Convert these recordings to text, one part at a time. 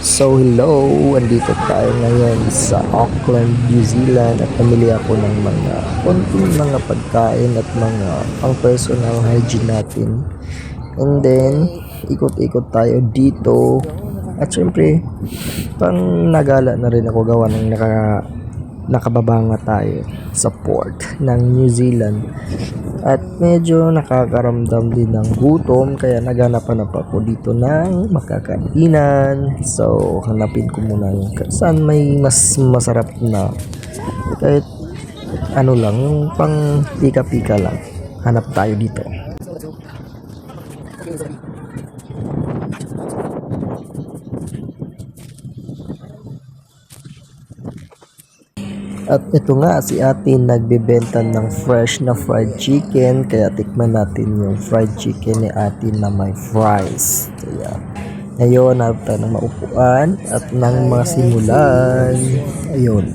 So hello, andito tayo ngayon sa Auckland, New Zealand at namili ako ng mga konting mga pagkain at mga pang personal hygiene natin. And then, ikot-ikot tayo dito at syempre, pang nagala na rin ako gawa ng nakababa nga tayo sa port ng New Zealand at medyo nakakaramdam din ng gutom kaya naghanap-hanap ako dito ng makakainan. So hanapin ko muna yung saan may mas masarap na kahit ano lang, yung pang pika-pika lang. Hanap tayo dito. At ito nga, si ate nagbebenta ng fresh na fried chicken, kaya tikman natin yung fried chicken ni ate na may fries. Kaya ngayon, harap tayo ng maupuan at nang masimulan, ayun,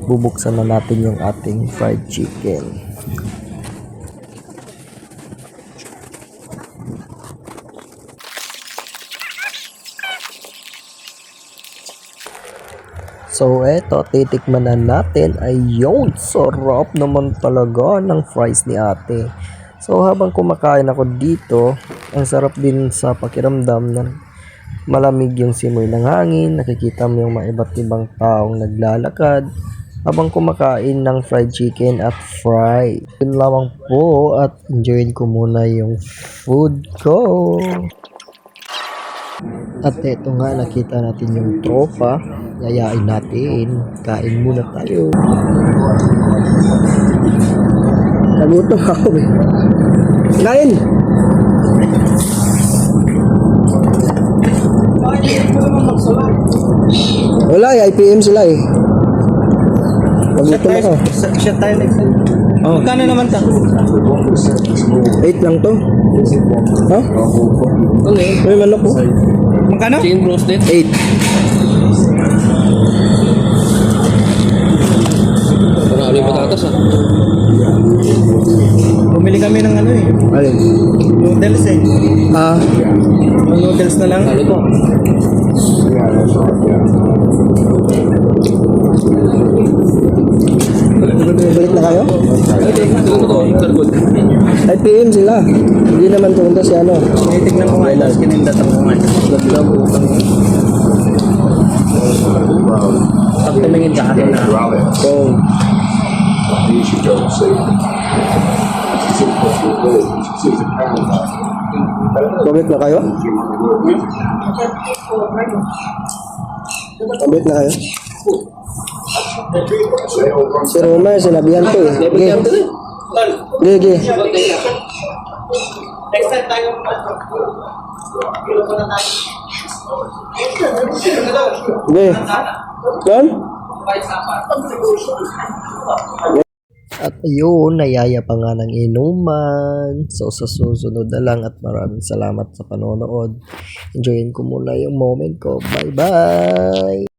bubuksan na natin yung ating fried chicken. So eto, titikman na natin. Ayun, sarap naman talaga ng fries ni ate. So habang kumakain ako dito, ang sarap din sa pakiramdam na malamig yung simoy ng hangin. Nakikita mo yung mga iba't ibang taong naglalakad habang kumakain ng fried chicken at fry. Yun lamang po at enjoyin ko muna yung food ko. At eto nga, nakita natin yung tropa. Yayain natin. Kain muna tayo. Nagutom ako eh. Kain! Wala eh, IPM sila eh. Nagutom ako. Shot tayo next time. Oh. Kano naman ta? 8 lang to. Ha? Okay. May manok po. Magkano? Chicken roasted? 8. Parang ulit patatas ah. Bumili kami ng ano eh. Alin? Noodles eh. Ah. Yung noodles na lang. Lalo to. Balik na kayo? IPM sila. Hindi naman pumunta si ano. Tignan mo nga yung last kinindat ang mga. Pag tumingin ka akin na. So, balik na kayo? Balik na kayo? Si Romer, sinabihan ko eh. Gigi. Next time tayo. Gigi. Don? At ayun, nayaya pa nga ng inuman. So sa susunod na lang at maraming salamat sa panonood. Enjoyin ko muna yung moment ko. Bye bye!